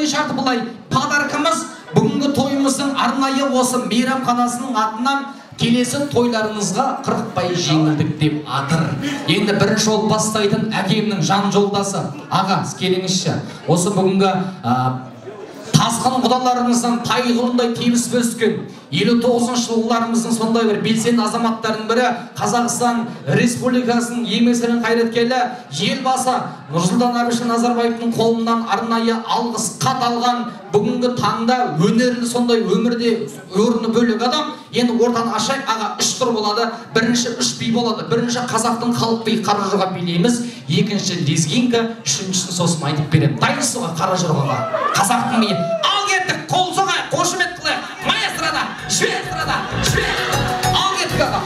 келіскен шарты былай. Подаркамыз бүгінгі тойымыздың арнайы осы мейрамханасының атынан келесі тойларыңызға 40% жеңілдік деп атыр. Енді бірінші ол бастайтын әкемнің жан жолдасы. Аға, келіңізші. Осы бүгінгі тасқын құдаларымыздың тайғылындай тебісіп өскен 59 жылдарымыздың сондай бір белсенді азаматтардың бірі Қазақстан Республикасының еңбек сіңірген қайраткері елбасы Нұрсұлтан Әбішұлы Назарбаевтың қолынан арнайы алғыс хат алған бүгінгі таңда өнерлі сондай өмірде орны бөлек адам. Енді ортаны ашайық. Аға, 3 тұр болады. Бірінші 3 би болады. Бірінші қазақтың халық биі қара жорға билейміз, екінші лезгинка, үшіншісін сосын айтып беремін. Дайынсыз ғой қара жорғаға? Қазақтың биі. Ал кеттік, қол соғайық, қошемет қылайық. Маэстрада, швестрада, ал кеттік аға.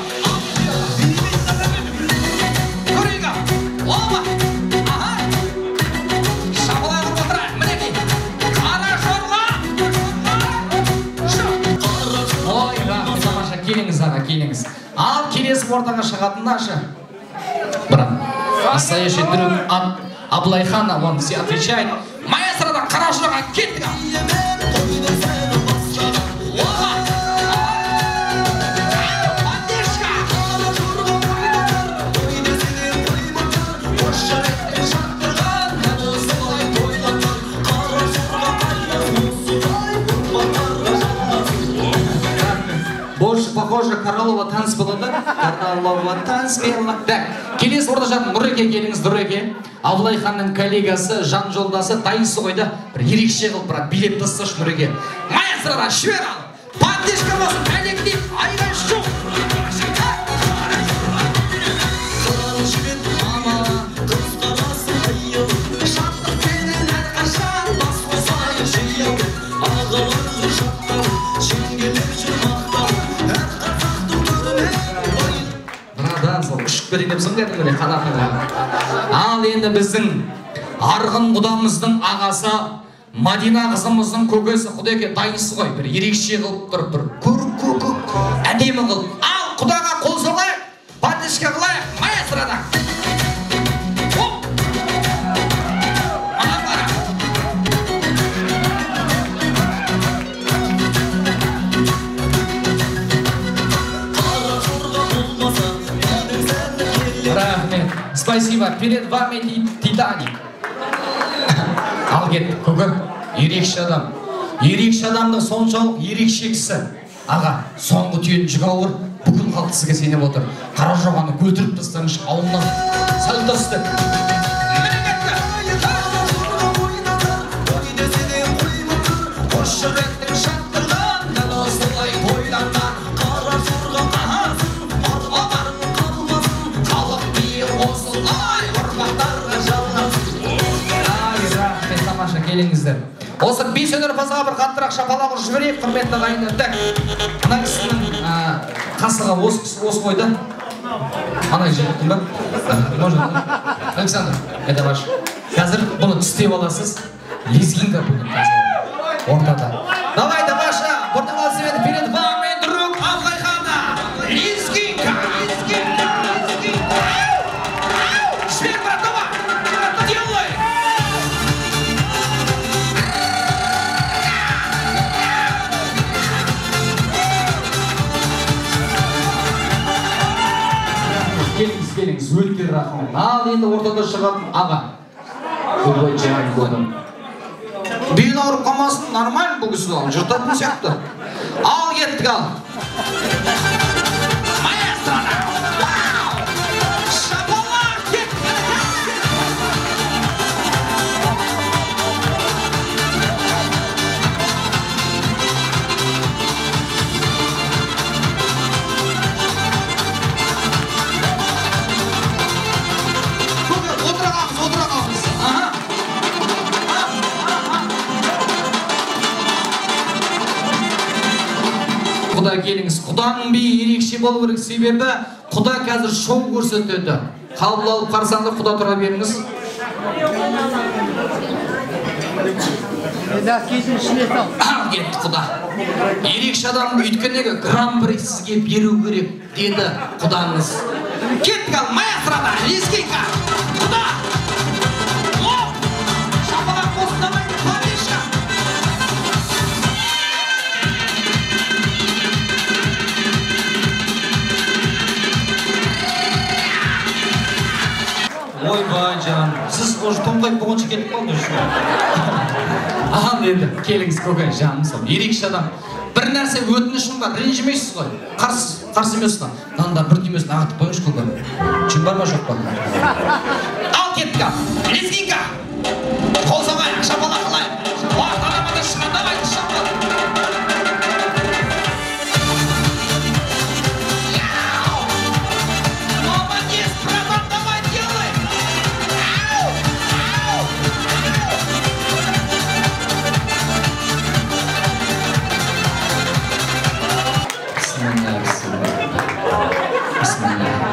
Көрейік аға. Оба. Аха. Шабылай құрып отырайық. Мінекей. Қара жорға. Ойға, тамаша, келіңіз аға, келіңіз. Ал келесі ортаға шығатында ашы. Брат, настоящий друг Аблайхана, он все отвечает. Маэстрада, қара жорға, кеттік аға. Похоже, Королова танц болады. Королова танц болады. Так, келесі орда жатың Нұреке келіңіз, Нұреке. Аблайханның коллегасы, жан жолдасы дайынсыз ғой да. Бір ерекше қылып брат, билет тасташы Нұреке. Маэстрода швер ал. Поддержка болсын, коллектив, айғай шу. Ал енді біздің арғын құдамыздың ағасы Мадина қызымыздың көкесі Құдеке дайынсыз ғой, бір ерекше қылып тұрып бір көріп әдемі қылып. Ал құдаға қол соғайық, поддержка қылайық, маэстрада. Спасибо, перед вами Титаник. Ал кет, көкем, ерекше адам. Ерекше адамның соншалық ерекше кісі. Аға, соңғы түйін жүк ауыр, бүкіл халық сізге сеніп отыр. Қара жорғаны көтіріп тастаңыз, ауылынан сәлдасты. Келіңіздер. Осы бес өнер пазаға бір қаттырақ шапалақ ұрып жіберейік, құрметті ағайындар. Мына кісінің қасыға осы қойды. Ана жеттім ба? Можно? Александр, это ваш. Қазір бұны түстеп аласыз. Лезгинка бүгін қазір ортада. Давайте ваша, Португал Свет, перед вами друг Аблайхана. Лезгинка. Швед, братова, делай. Келіңіз, өткер рахмет. Ал енді ортада шығатын аға. Құлбай жайын көрдім. Бейін ауырып қалмасын, нормаль бұл кісі ал, жұртатын сияқты. Ал кеттік ал. Маэстрада! Шапалақ кеттік! Құда келіңіз, құданың биі ерекше болу керек, себебі құда қазір шоу көрсетеді. Қабыл алып қарсаңда құда тұра беріңіз. Кетті құда. Ерекше адам өйткенегі гран-при сізге беру керек деді құдаңыз. Кеттік ал, маэстрада, лезгинка, құда! Шапалақ болсын, давай, поддержка! атын қойып болғанша кетіп қалды уже. Ал енді келіңіз көке жаным сол ерекше адам. Bir нәрсе өтінішім бар, ренжімейсіз ғой. Қарсы емессіз ғой. Мынанда бір түймесін ағытып қойыңызшы көке. Жүн бар ма жоқ па? Ал кеттік ал. Лезгинка. Қол соғайық, шапалақ қылайық. Уақыт адамада шығандамайды шапалақ. Молодец, братан, давай делай.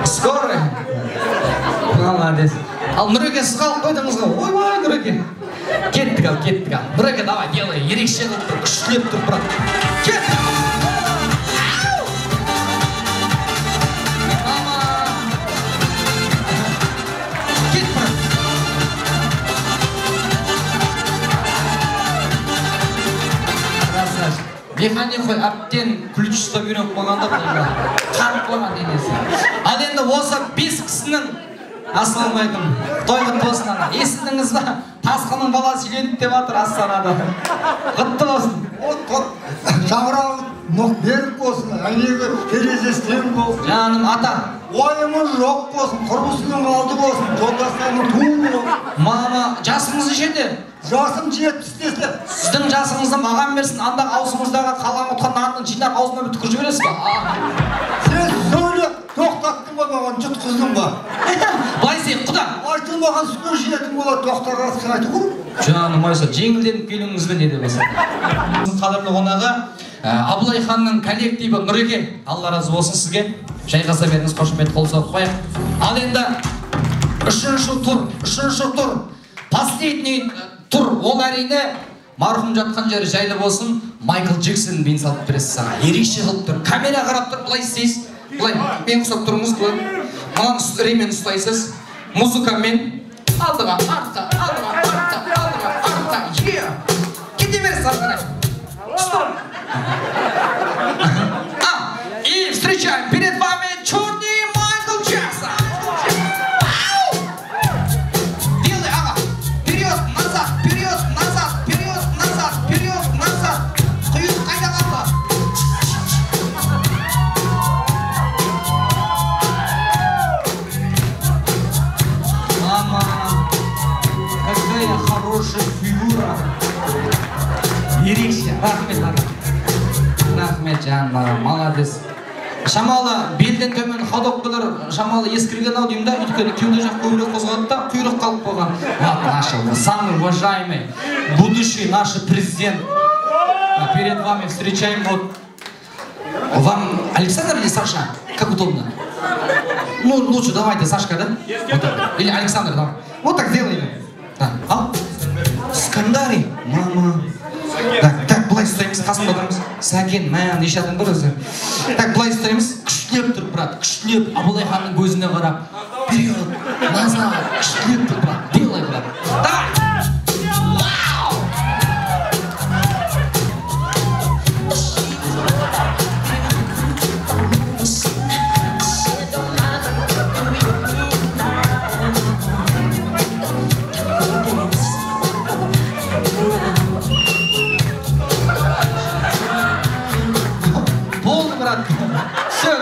Скорый. Молодец. Ал Нұреке сіз қалып қойдыңыз ғой. Ой, Нұреке. Кеттік ал. Нұреке, давай, делай. Ерекше қылып тұр, күштілеп тұр, брат. Кеттік. Кет, брат. Красавчик. Механик қой, әптен ключ ұстап үйреніп қойғанда қарып қойған денесі. Ал енді осы 5 кісінің ассалаумағалейкум. Той құтты болсын ана. Естідіңіз ба? Тасқынның баласы үйленді деп жатыр Астанада. Құтты болсын. Шаңырағы нұқ берік болсын, әйнегі терезесі тең болсын. Жаным ата. Ойымыз жоқ болсын, құрбысының алды болсын, жолдастарының туы болсын. Мама, жасыңыз нешеде? Жасым 70-те. Сіздің жасыңызды маған берсін, анда аузыңыздағы қалған ұтқан нанын жинап аузыма бір түкіріп жібересіз ба? Сен сөйле, тоқтаттың ба маған, жұтқыздың ба? Былай істейік, құда. Айтылмаған сүтке жиетін болады, тоқтарға сен айтып құр. Жаным ойса, жеңілденіп келуіңізбе не деп болса. Қадірлі қонағы Абылай ханның коллективі Нұреке. Алла разы болсын сізге. Жайғаса беріңіз, қошемет қол соғып қояйық. Ал енді үшінші тур. Последний тур. Ол әрине марқұм жатқан жері жайлы болсын. Майкл Джексон бейін салып бересіз саған. Ерекше қылып тұр. Камера қарап тұр, былай істейсіз. Былай, мен ұстап тұрыңыз, былай. Маған ремен ұстайсыз. Музыкамен алдыға, артқа. Кете бересіз артқа. Стоп! И встречаем перед вами черный Майкл Джексон. Делай, ага. Вперед, назад. Құйын қайда қалды? Мама, какая хорошая фигура. Ерекше, рахмет жаным, молодец. Шамалы белден төмен ходоктылар шамалы ескірген-ау деймін да, өйткені кеуде жақ көбірек қозғады да, құйрық қалып қойған. Вот наши, самый уважаемый, будущий наш президент. Перед вами встречаем вот вам Александр или Саша? Как удобно? Ну, лучше давайте Сашка, да? Вот так. Или Александр, давай. Вот так сделаем. Да. А? Скандарий. Мама. Так, былай ұстаймыз, қасында отырмыз. Сәкен, мән, еш адам бар өзі. Так, былай ұстаймыз. Күштілеп тұр, брат, күштілеп. Абылай ханның көзіне қарап. Вперед, назад, күштілеп тұр, брат. Делай, брат. Давай! Вау!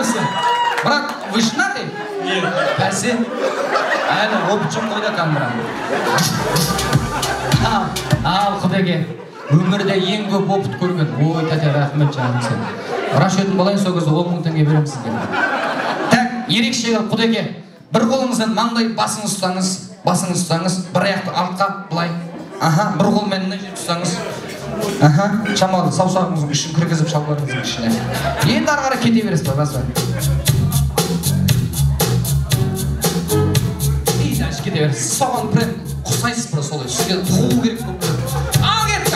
Все. Брат, вы женаты? Нет. Бәсе? Әлі, опытшым қойда камера. Ал, құдеге. Өмірде ең көп опыт көрген. Ой, тәте, рахмет жаным сен. Рашетін болайын, сол кезде 10 000 теңге берем сізге. Так, ерекше құдеге. Бір қолыңыздан маңдай басыңыз ұстаңыз. Бір аяқты артқа, былай. Бір қолмен мына жер ұстаңыз. Шамалы саусағыңыздың ішін кіргізіп шалбарыңыздың ішіне. Енді ары қарай кете бересіз ба, баспай. И дальше кете бересіз. Соған прям құсайсыз бұра солай. Сізге тұғу керек болып. Ал кетті!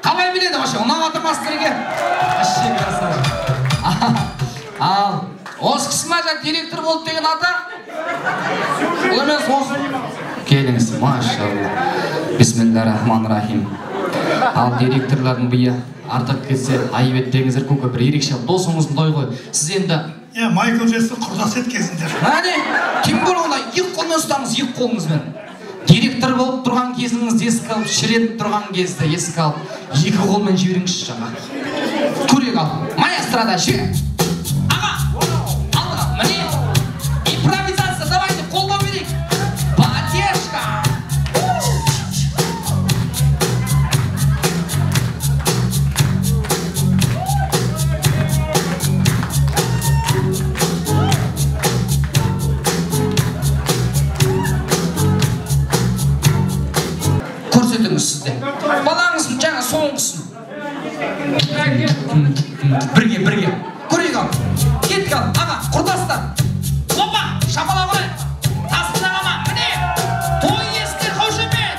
Қалай біледі вообще? Ұнап атыр мастерге? Ал, осы кісі ма жаңа директор болды деген ата? Ол емес осы. Келіңіз, машалла. Бисмиллахиррахманиррахим. Ал директорлардың бұйы артық кетсе айып етпеңіздер, көке, бір ерекше досыңыздың той ғой. Сіз енді Майкл Джексон құрдас еткенсіңдер. Әне, кім бол олай? Екі қолмен ұстаңыз, екі қолыңызбен. Директор болып тұрған кезіңізді еске алып, шіреніп тұрған кезді еске алып, екі қолмен жіберіңізші жаңа. Көрек ал. Маэстрада жібер. Аға, алға, міне. Импровизация, давайте қолдау берейік. Поддержка. Көрсетіңіз сізде. Балаңыз жаңа соңғысын. Бірге. Көрейік ал. Кетік ал. Аға, құрдастар. Опа, шапала құрай. Тасын ағама, міне. Той иесіне қошемет.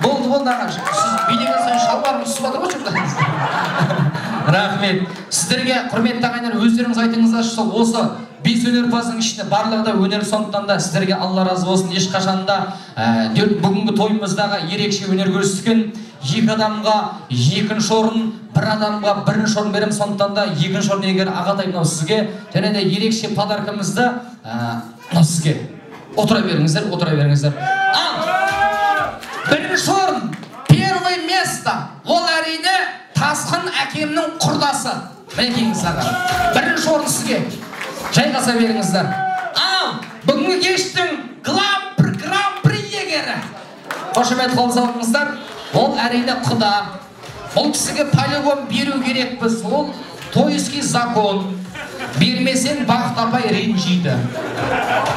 Болды ағашы. Сіз билеген сайын шалбарыңыз түсіп жатыр ма жұмда? Рахмет. Сіздерге құрметті ағайындар, өздеріңіз айтыңыздаршы, осы бес өнерпаздың ішінде барлығы да өнер, сондықтан да сіздерге Алла разы болсын. Ешқашанда бүгінгі тойымыздағы ерекше өнер көрсеткен екі адамға екінші орын, бір адамға бірінші орын беремін. Сондықтан да екінші орын егер ағатай мынау сізге, және де ерекше подаркамызды мынау сізге. Отыра беріңіздер. Бірінші орын, первое место, ол әрине Тасқын әкемнің құрдасы. Мінекеңіз аға. Бірінші орын сізге. Жайғаса беріңіздер. Ал, бүгінгі кештің гран-при егері. Қошемет қолыңыздар. Ол әрине құда. Ол кісіге полигон беру керекпіз. Ол тойский закон. Бермесең бақыт апай ренжиді.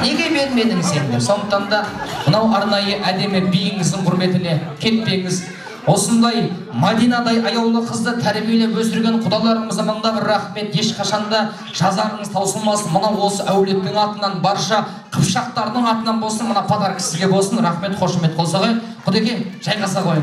Неге бермедің сендер? Сондықтан да мынау арнайы әдемі биіңіздің құрметіне кетпеңіз. Осындай Мадинадай аяулы қызды тәрбиелеп өсірген құдаларымызға мыңда бір рахмет. Ешқашанда жазарыңыз таусылмасын. Мына осы әулеттің атынан, барша қыпшақтардың атынан болсын, мына подарка сізге болсын. Рахмет, қошемет қосағай. Құдеке, жайғаса қойың.